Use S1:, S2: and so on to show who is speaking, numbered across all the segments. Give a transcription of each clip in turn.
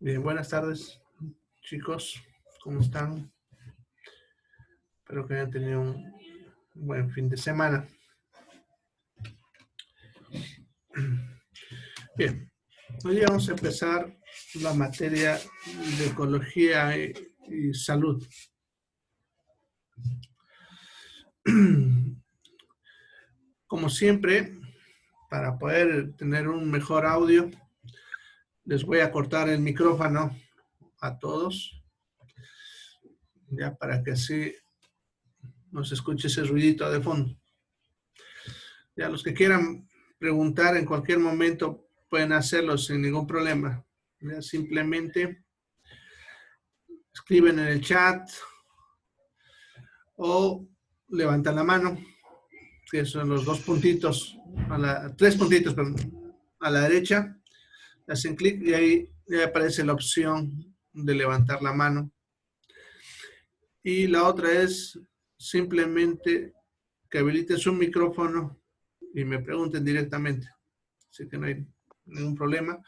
S1: Bien, buenas tardes, chicos. ¿Cómo están? Espero que hayan tenido un buen fin de semana. Bien, hoy vamos a empezar la materia de ecología y salud. Como siempre, para poder tener un mejor audio, les voy a cortar el micrófono a todos, ya para que así no se escuche ese ruidito de fondo. Ya los que quieran preguntar en cualquier momento pueden hacerlo sin ningún problema. Ya simplemente escriben en el chat o levantan la mano, que son los dos puntitos, tres puntitos, perdón, a la derecha. Hacen clic y ahí ya aparece la opción de levantar la mano. Y la otra es simplemente que habiliten su micrófono y me pregunten directamente. Así que no hay ningún problema.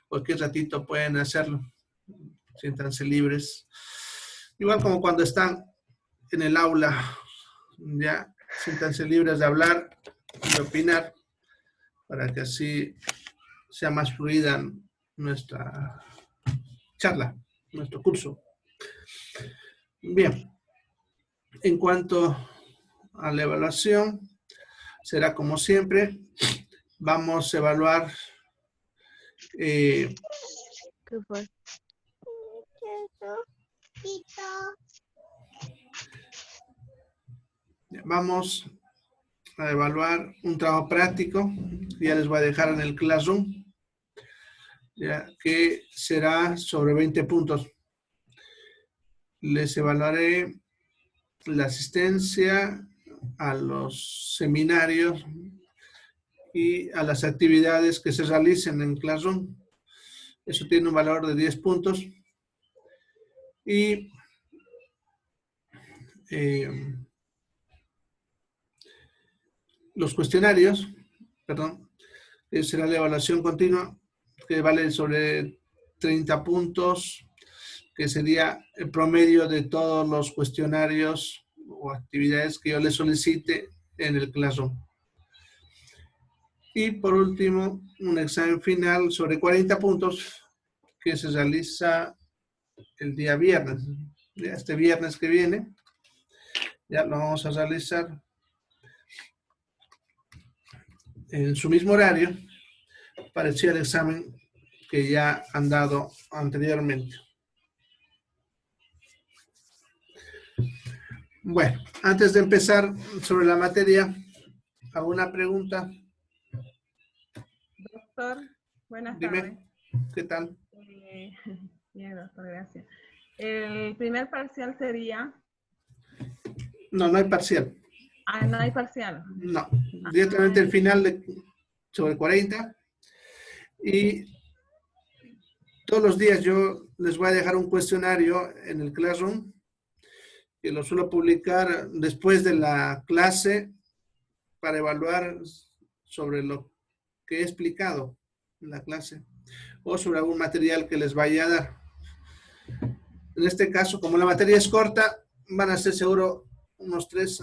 S1: Cualquier ratito pueden hacerlo. Siéntanse libres. Igual como cuando están en el aula, ya siéntanse libres de hablar y de opinar para que así sea más fluida nuestra charla, nuestro curso. Bien, en cuanto a la evaluación, será como siempre. Vamos a evaluar vamos a evaluar un trabajo práctico, ya les voy a dejar en el Classroom, ya que será sobre 20 puntos. Les evaluaré la asistencia a los seminarios y a las actividades que se realicen en Classroom. Eso tiene un valor de 10 puntos. Y los cuestionarios, perdón, será la evaluación continua, que vale sobre 30 puntos, que sería el promedio de todos los cuestionarios o actividades que yo les solicite en el Classroom. Y por último, un examen final sobre 40 puntos que se realiza el día viernes. Ya este viernes que viene, ya lo vamos a realizar en su mismo horario, parecido al examen que ya han dado anteriormente. Bueno, antes de empezar sobre la materia, ¿alguna pregunta?
S2: Doctor, buenas
S1: Dime,
S2: tardes.
S1: ¿qué tal?
S2: Bien, doctor, gracias. El primer parcial sería...
S1: No, no hay parcial.
S2: Ah, no hay parcial.
S1: No, directamente el final de sobre 40. Y todos los días yo les voy a dejar un cuestionario en el Classroom, que lo suelo publicar después de la clase para evaluar sobre lo que he explicado en la clase o sobre algún material que les vaya a dar. En este caso, como la materia es corta, van a ser seguro unos 3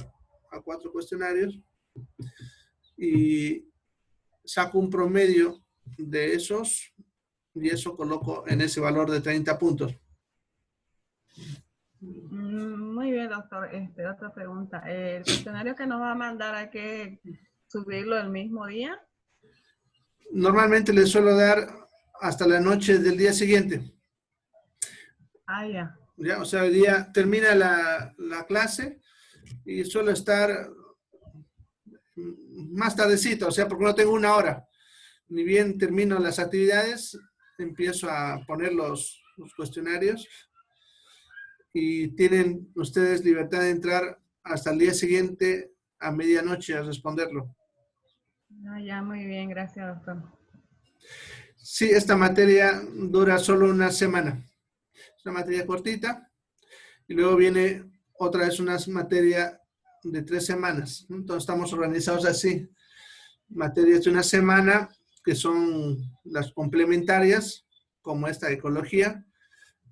S1: a 4 cuestionarios y saco un promedio de esos y eso coloco en ese valor de 30 puntos.
S2: Muy bien, doctor. Otra pregunta. ¿El cuestionario que nos va a mandar hay que subirlo el mismo día?
S1: Normalmente les suelo dar hasta la noche del día siguiente.
S2: Ah, ya.
S1: Ya, o sea, el día termina la clase y suelo estar más tardecito, o sea, porque no tengo una hora. Ni bien termino las actividades, empiezo a poner los cuestionarios y tienen ustedes libertad de entrar hasta el día siguiente a medianoche a responderlo.
S2: Ah, ya, muy bien. Gracias, doctor.
S1: Sí, esta materia dura solo una semana. Es una materia cortita y luego viene otra vez una materia de 3 semanas. Entonces estamos organizados así. Materias de una semana que son las complementarias como esta ecología,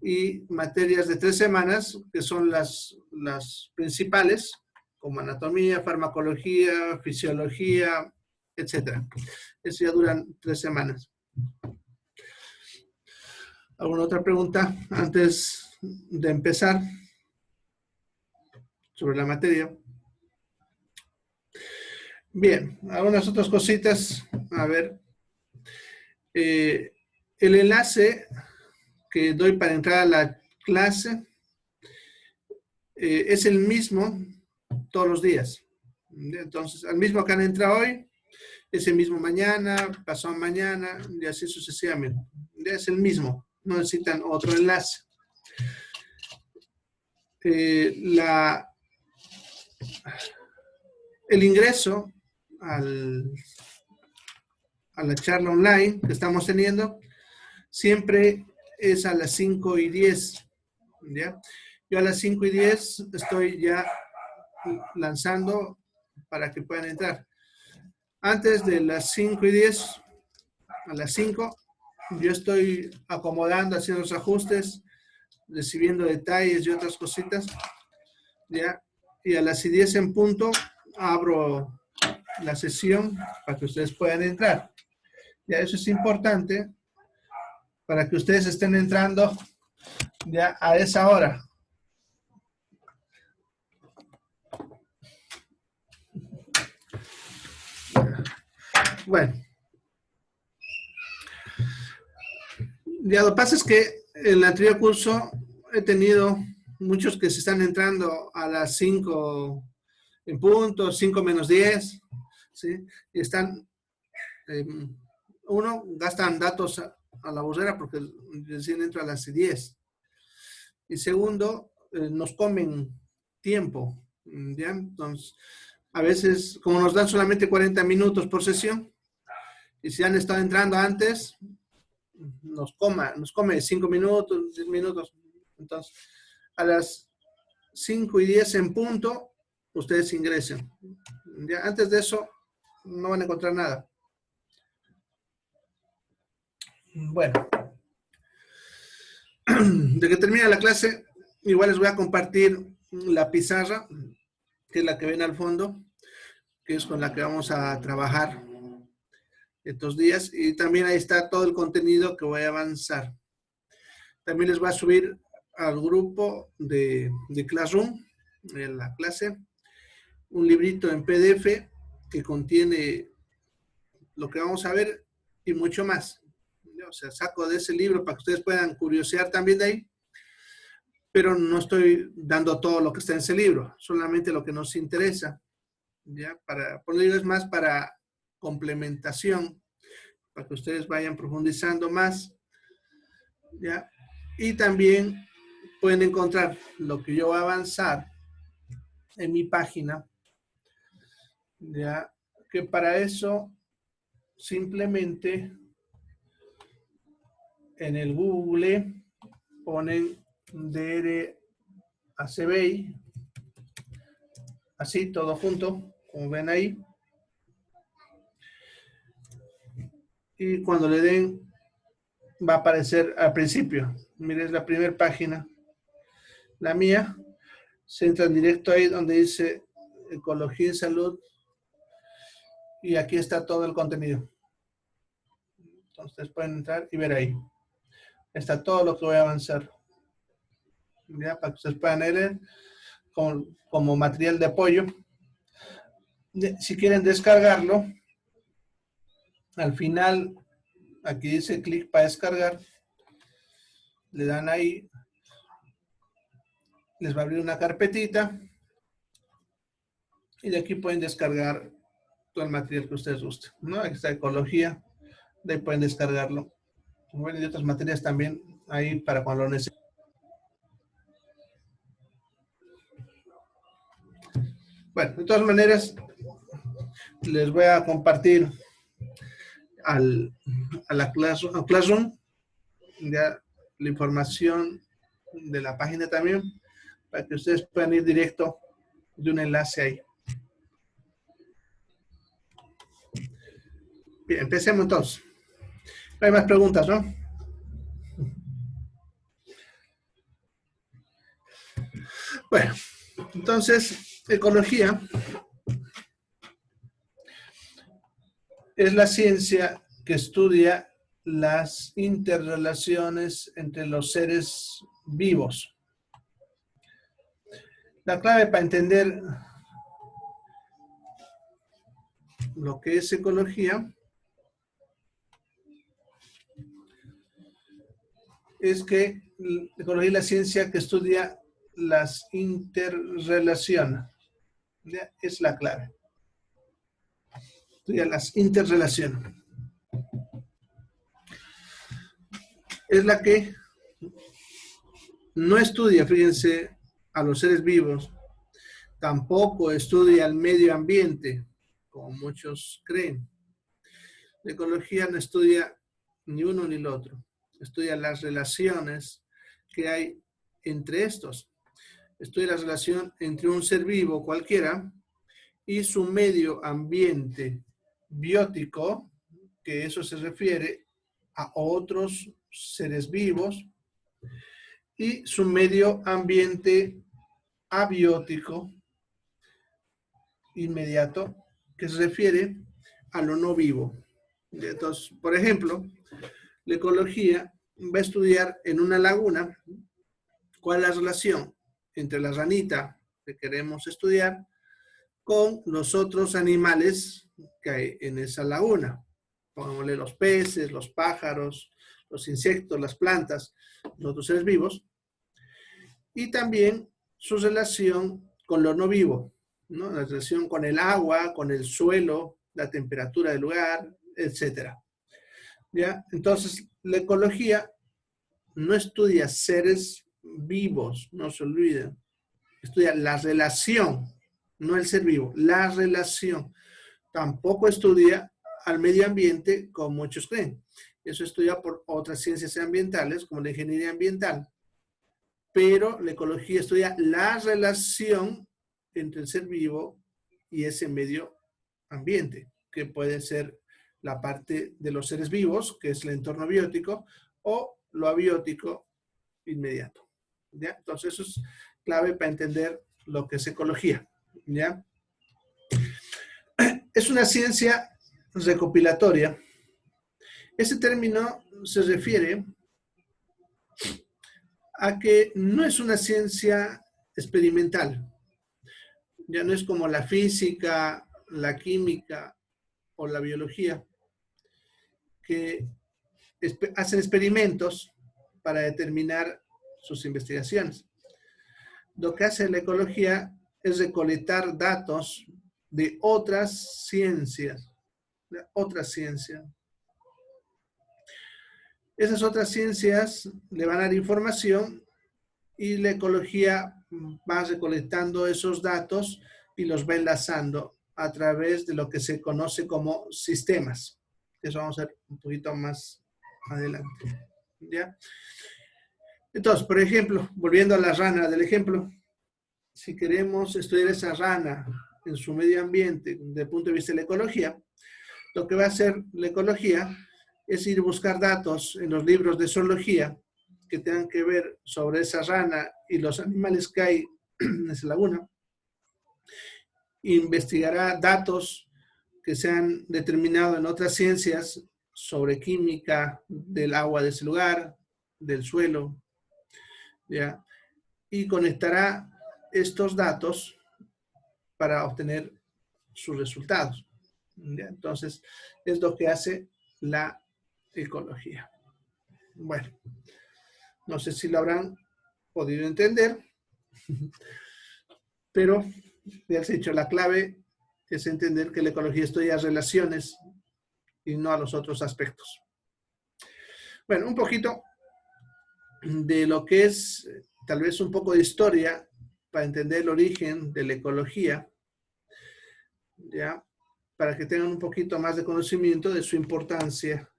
S1: y materias de 3 semanas, que son las principales, como anatomía, farmacología, fisiología, etc. Eso ya duran 3 semanas. ¿Alguna otra pregunta antes de empezar sobre la materia? Bien, algunas otras cositas. A ver. El enlace que doy para entrar a la clase es el mismo todos los días. Entonces, al mismo que han entrado hoy, es el mismo mañana, pasado mañana, y así sucesivamente. Es el mismo, no necesitan otro enlace. El ingreso a la charla online que estamos teniendo siempre es a las 5:10, ¿ya? Yo a las 5:10 estoy ya lanzando para que puedan entrar. Antes de las 5:10, a las 5, yo estoy acomodando, haciendo los ajustes, recibiendo detalles y otras cositas, ¿ya? Y a las 10 en punto abro la sesión para que ustedes puedan entrar. Ya eso es importante para que ustedes estén entrando ya a esa hora. Bueno. Ya lo que pasa es que en el anterior curso he tenido muchos que se están entrando a las 5 en punto, 5 menos 10, ¿sí? Y están, uno, gastan datos a la burrera porque recién entra a las 10. Y segundo, nos comen tiempo, ¿ya? Entonces, a veces, como nos dan solamente 40 minutos por sesión, y si han estado entrando antes, nos come 5 minutos, 10 minutos. Entonces, a las 5:10 en punto, ustedes ingresen. Ya, antes de eso, no van a encontrar nada. Bueno, de que termine la clase, igual les voy a compartir la pizarra, que es la que ven al fondo, que es con la que vamos a trabajar estos días. Y también ahí está todo el contenido que voy a avanzar. También les voy a subir al grupo de Classroom, en la clase, un librito en PDF que contiene lo que vamos a ver y mucho más. O sea, saco de ese libro para que ustedes puedan curiosear también de ahí, pero no estoy dando todo lo que está en ese libro, solamente lo que nos interesa. ¿Ya? Para ponerles más para complementación, para que ustedes vayan profundizando más. ¿Ya? Y también pueden encontrar lo que yo voy a avanzar en mi página, ya que para eso simplemente en el Google ponen DRACBI, así todo junto, como ven ahí, y cuando le den va a aparecer al principio. Miren, es la primera página, la mía. Se entra directo ahí donde dice Ecología y Salud, y aquí está todo el contenido. Entonces ustedes pueden entrar y ver ahí. Está todo lo que voy a avanzar. ¿Ya? Para que ustedes puedan leer como material de apoyo. Si quieren descargarlo, al final, aquí dice clic para descargar. Le dan ahí. Les va a abrir una carpetita. Y de aquí pueden descargar todo el material que ustedes gusten, ¿no? Aquí está ecología. De ahí pueden descargarlo. Como ven, y otras materias también ahí para cuando lo necesiten. Bueno, de todas maneras, les voy a compartir a la Classroom ya la información de la página también, para que ustedes puedan ir directo de un enlace ahí. Bien, empecemos entonces. No hay más preguntas, ¿no? Bueno, entonces, ecología es la ciencia que estudia las interrelaciones entre los seres vivos. La clave para entender lo que es ecología es que la ecología es la ciencia que estudia las interrelaciones. ¿Ya? Es la clave. Estudia las interrelaciones. Es la que no estudia, fíjense, a los seres vivos, tampoco estudia el medio ambiente, como muchos creen. La ecología no estudia ni uno ni el otro, estudia las relaciones que hay entre estos. Estudia la relación entre un ser vivo cualquiera y su medio ambiente biótico, que eso se refiere a otros seres vivos, y su medio ambiente abiótico inmediato, que se refiere a lo no vivo. Entonces, por ejemplo, la ecología va a estudiar en una laguna cuál es la relación entre la ranita que queremos estudiar con los otros animales que hay en esa laguna. Pongámosle los peces, los pájaros, los insectos, las plantas, los otros seres vivos. Y también su relación con lo no vivo, ¿no? La relación con el agua, con el suelo, la temperatura del lugar, etc. ¿Ya? Entonces, la ecología no estudia seres vivos, no se olviden. Estudia la relación, no el ser vivo, la relación. Tampoco estudia al medio ambiente como muchos creen. Eso estudia por otras ciencias ambientales, como la ingeniería ambiental. Pero la ecología estudia la relación entre el ser vivo y ese medio ambiente, que puede ser la parte de los seres vivos, que es el entorno biótico, o lo abiótico inmediato. ¿Ya? Entonces eso es clave para entender lo que es ecología. ¿Ya? Es una ciencia recopilatoria. Ese término se refiere a que no es una ciencia experimental. Ya no es como la física, la química o la biología, que hacen experimentos para determinar sus investigaciones. Lo que hace la ecología es recolectar datos de otras ciencias, Esas otras ciencias le van a dar información y la ecología va recolectando esos datos y los va enlazando a través de lo que se conoce como sistemas. Eso vamos a ver un poquito más adelante. ¿Ya? Entonces, por ejemplo, volviendo a la rana del ejemplo, si queremos estudiar esa rana en su medio ambiente desde el punto de vista de la ecología, lo que va a hacer la ecología es ir a buscar datos en los libros de zoología que tengan que ver sobre esa rana y los animales que hay en esa laguna. Investigará datos que se han determinado en otras ciencias sobre química del agua de ese lugar, del suelo, ¿ya? Y conectará estos datos para obtener sus resultados. ¿Ya? Entonces, es lo que hace la ecología. Bueno, no sé si lo habrán podido entender, pero ya les he dicho, la clave es entender que la ecología estudia relaciones y no a los otros aspectos. Bueno, un poquito de lo que es, tal vez un poco de historia para entender el origen de la ecología, ¿ya? Para que tengan un poquito más de conocimiento de su importancia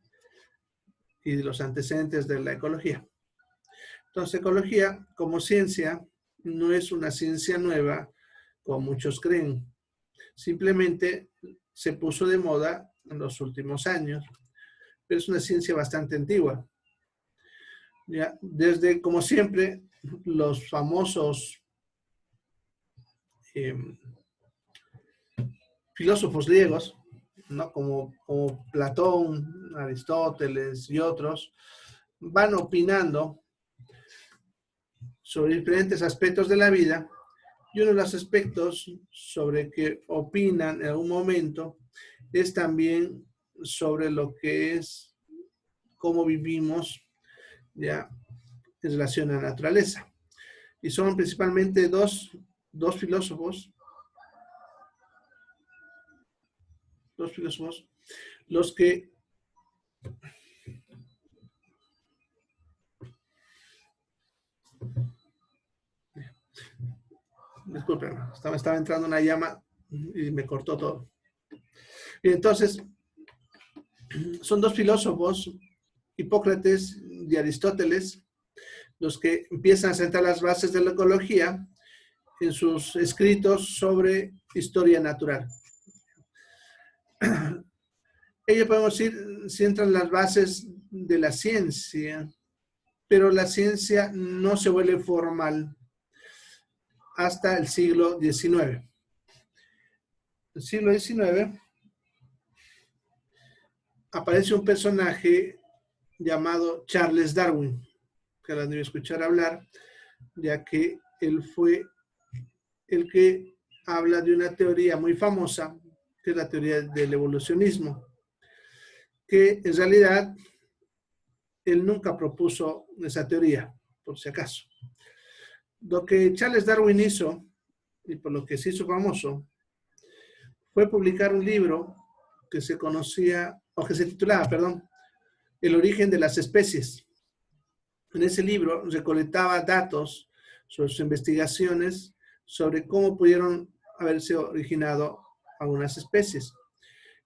S1: y de los antecedentes de la ecología. Entonces, ecología como ciencia no es una ciencia nueva, como muchos creen. Simplemente se puso de moda en los últimos años, pero es una ciencia bastante antigua. ¿Ya? Desde, como siempre, los famosos filósofos griegos, ¿no? Como Platón, Aristóteles y otros, van opinando sobre diferentes aspectos de la vida, y uno de los aspectos sobre que opinan en algún momento es también sobre lo que es cómo vivimos ya en relación a la naturaleza. Y son principalmente dos filósofos los que disculpen, estaba entrando una llama y me cortó todo. Y entonces, son dos filósofos, Hipócrates y Aristóteles, los que empiezan a sentar las bases de la ecología en sus escritos sobre historia natural. Ellos, podemos decir, sientan las bases de la ciencia, pero la ciencia no se vuelve formal hasta el siglo XIX. El siglo XIX aparece un personaje llamado Charles Darwin, que la debe escuchar hablar, ya que él fue el que habla de una teoría muy famosa, que es la teoría del evolucionismo, que en realidad él nunca propuso esa teoría, por si acaso. Lo que Charles Darwin hizo, y por lo que se hizo famoso, fue publicar un libro que se conocía, o que se titulaba, perdón, El origen de las especies. En ese libro recolectaba datos sobre sus investigaciones sobre cómo pudieron haberse originado algunas especies.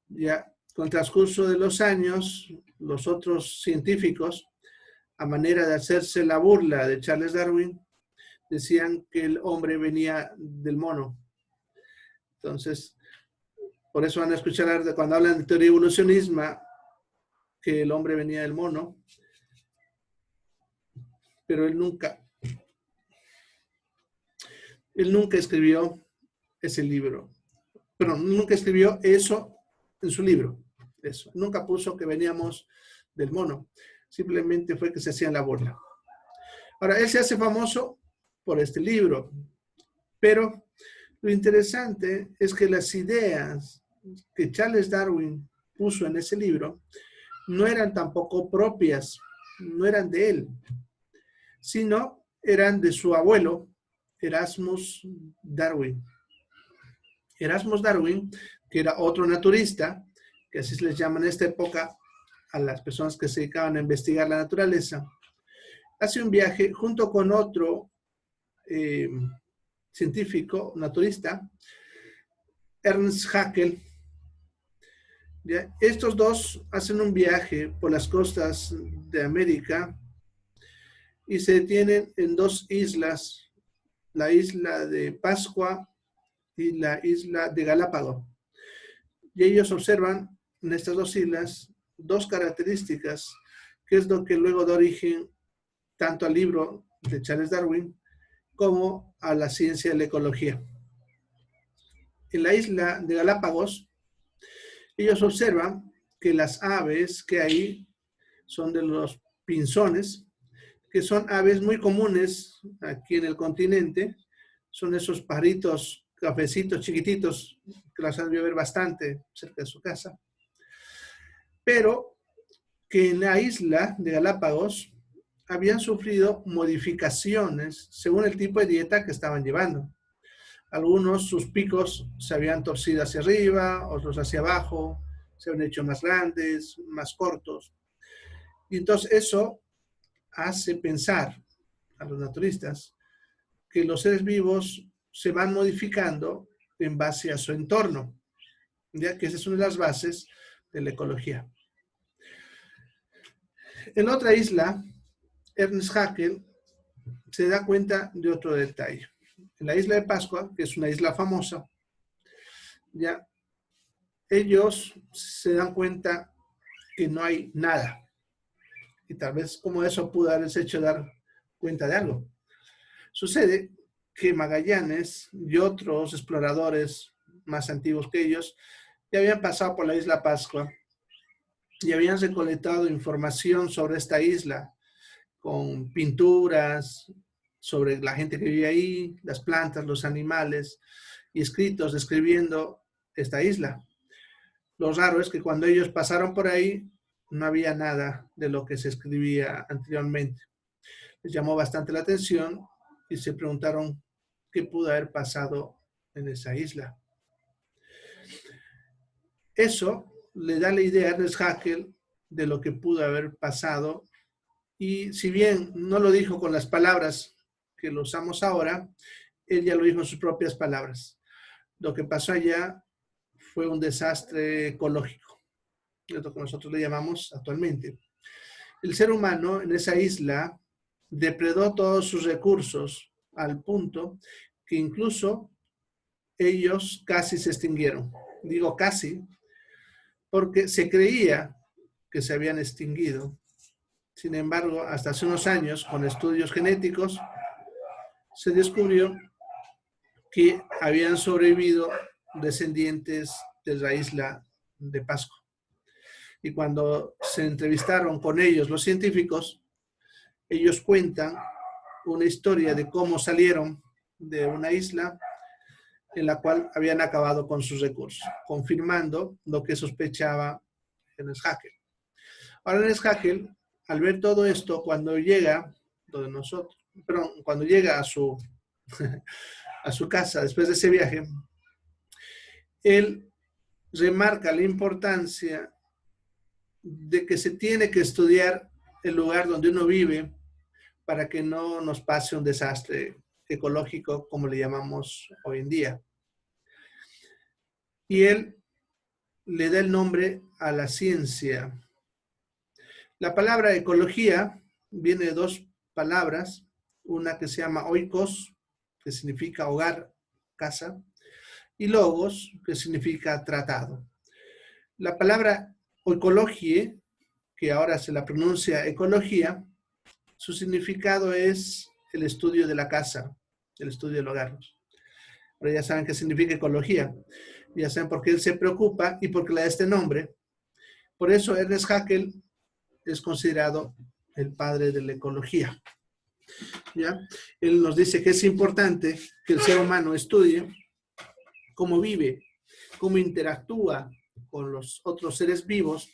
S1: Ya con el transcurso de los años, los otros científicos, a manera de hacerse la burla de Charles Darwin, decían que el hombre venía del mono. Entonces, por eso van a escuchar cuando hablan de teoría evolucionismo, que el hombre venía del mono, pero él nunca escribió ese libro. Pero nunca escribió eso en su libro. Eso. Nunca puso que veníamos del mono. Simplemente fue que se hacían la burla. Ahora, él se hace famoso por este libro. Pero lo interesante es que las ideas que Charles Darwin puso en ese libro no eran tampoco propias, no eran de él, sino eran de su abuelo, Erasmus Darwin. Erasmus Darwin, que era otro naturista, que así se les llama en esta época a las personas que se dedicaban a investigar la naturaleza, hace un viaje junto con otro científico, naturista, Ernst Haeckel. ¿Ya? Estos dos hacen un viaje por las costas de América y se detienen en dos islas, la isla de Pascua y la isla de Galápagos. Y ellos observan en estas dos islas dos características, que es lo que luego da origen tanto al libro de Charles Darwin como a la ciencia de la ecología. En la isla de Galápagos, ellos observan que las aves que hay son de los pinzones, que son aves muy comunes aquí en el continente. Son esos pajaritos, cafecitos chiquititos, que las han de ver bastante cerca de su casa. Pero que en la isla de Galápagos habían sufrido modificaciones según el tipo de dieta que estaban llevando. Algunos, sus picos se habían torcido hacia arriba, otros hacia abajo, se habían hecho más grandes, más cortos. Y entonces eso hace pensar a los naturalistas que los seres vivos se van modificando en base a su entorno, ya que esa es una de las bases de la ecología. En otra isla, Ernst Haeckel se da cuenta de otro detalle. En la isla de Pascua, que es una isla famosa, ya ellos se dan cuenta que no hay nada. Y tal vez como eso pudo haberse hecho dar cuenta de algo. Sucede que Magallanes y otros exploradores más antiguos que ellos ya habían pasado por la isla Pascua y habían recolectado información sobre esta isla con pinturas sobre la gente que vive ahí, las plantas, los animales y escritos describiendo esta isla. Lo raro es que cuando ellos pasaron por ahí no había nada de lo que se escribía anteriormente. Les llamó bastante la atención y se preguntaron qué pudo haber pasado en esa isla. Eso le da la idea a Ernest Haeckel de lo que pudo haber pasado, y si bien no lo dijo con las palabras que lo usamos ahora, él ya lo dijo en sus propias palabras. Lo que pasó allá fue un desastre ecológico, es lo que nosotros le llamamos actualmente. El ser humano en esa isla depredó todos sus recursos al punto que incluso ellos casi se extinguieron. Digo casi porque se creía que se habían extinguido. Sin embargo, hasta hace unos años, con estudios genéticos, se descubrió que habían sobrevivido descendientes de la isla de Pascua. Y cuando se entrevistaron con ellos los científicos, ellos cuentan una historia de cómo salieron de una isla en la cual habían acabado con sus recursos, confirmando lo que sospechaba Ernest Haeckel. Ahora Ernest Haeckel, al ver todo esto, cuando llega cuando llega a su casa después de ese viaje, él remarca la importancia de que se tiene que estudiar el lugar donde uno vive para que no nos pase un desastre ecológico como le llamamos hoy en día. Y él le da el nombre a la ciencia. La palabra ecología viene de dos palabras, una que se llama oikos, que significa hogar, casa, y logos, que significa tratado. La palabra oikologie, que ahora se la pronuncia ecología, su significado es el estudio de la casa, el estudio del hogar. Pero ya saben qué significa ecología, ya saben por qué él se preocupa y por qué le da este nombre. Por eso Ernest Haeckel es considerado el padre de la ecología. ¿Ya? Él nos dice que es importante que el ser humano estudie cómo vive, cómo interactúa con los otros seres vivos,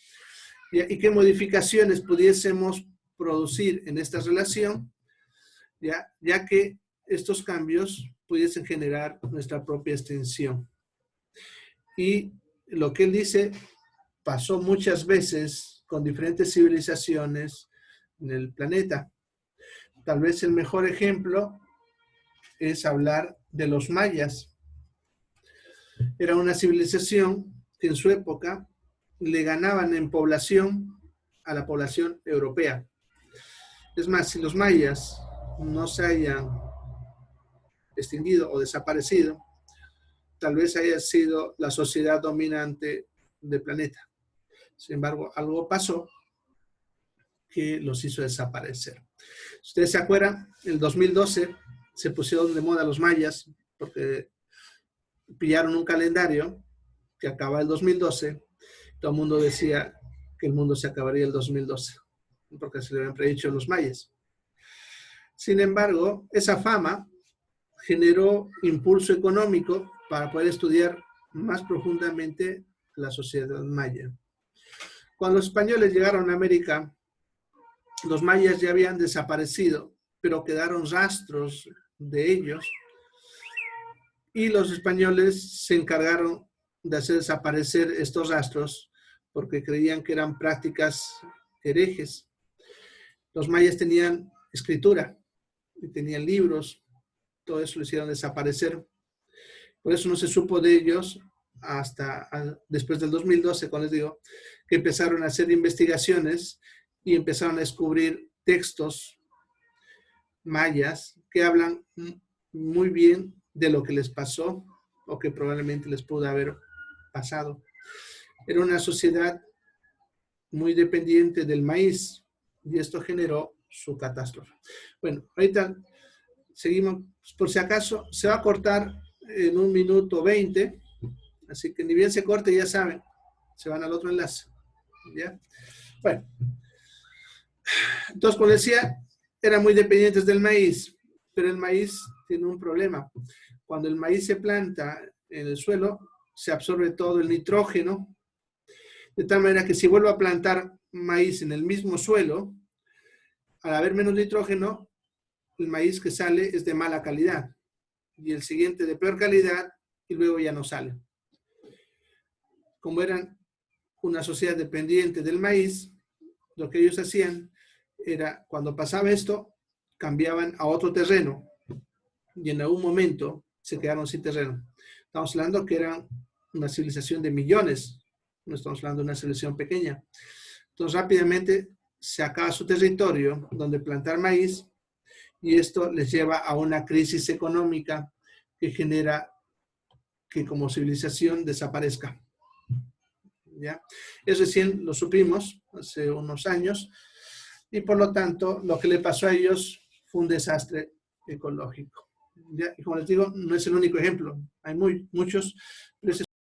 S1: ¿ya? Y qué modificaciones pudiésemos producir en esta relación, ya que estos cambios pudiesen generar nuestra propia extinción. Y lo que él dice pasó muchas veces con diferentes civilizaciones en el planeta. Tal vez el mejor ejemplo es hablar de los mayas. Era una civilización que en su época le ganaban en población a la población europea. Es más, si los mayas no se hayan extinguido o desaparecido, tal vez haya sido la sociedad dominante del planeta. Sin embargo, algo pasó que los hizo desaparecer. Ustedes se acuerdan, en el 2012 se pusieron de moda los mayas porque pillaron un calendario que acaba el 2012. Todo el mundo decía que el mundo se acabaría el 2012 porque se le habían predicho los mayas. Sin embargo, esa fama generó impulso económico para poder estudiar más profundamente la sociedad maya. Cuando los españoles llegaron a América, los mayas ya habían desaparecido, pero quedaron rastros de ellos y los españoles se encargaron de hacer desaparecer estos rastros porque creían que eran prácticas herejes. Los mayas tenían escritura y tenían libros, todo eso lo hicieron desaparecer. Por eso no se supo de ellos hasta después del 2012, cuando les digo, que empezaron a hacer investigaciones y empezaron a descubrir textos mayas que hablan muy bien de lo que les pasó o que probablemente les pudo haber pasado. Era una sociedad muy dependiente del maíz y esto generó su catástrofe. Bueno, ahorita seguimos, por si acaso, se va a cortar en 1 minuto 20, así que ni bien se corte, ya saben, se van al otro enlace. ¿Ya? Bueno, entonces, como decía, eran muy dependientes del maíz, pero el maíz tiene un problema. Cuando el maíz se planta en el suelo, se absorbe todo el nitrógeno, de tal manera que si vuelvo a plantar maíz en el mismo suelo, al haber menos nitrógeno, el maíz que sale es de mala calidad y el siguiente de peor calidad y luego ya no sale. Como eran una sociedad dependiente del maíz, lo que ellos hacían era, cuando pasaba esto, cambiaban a otro terreno y en algún momento se quedaron sin terreno. Estamos hablando que era una civilización de millones, no estamos hablando de una civilización pequeña. Entonces rápidamente se acaba su territorio donde plantar maíz y esto les lleva a una crisis económica que genera que como civilización desaparezca. ¿Ya? Eso recién lo supimos hace unos años y por lo tanto lo que le pasó a ellos fue un desastre ecológico. ¿Ya? Y como les digo, no es el único ejemplo, hay muchos, pero ese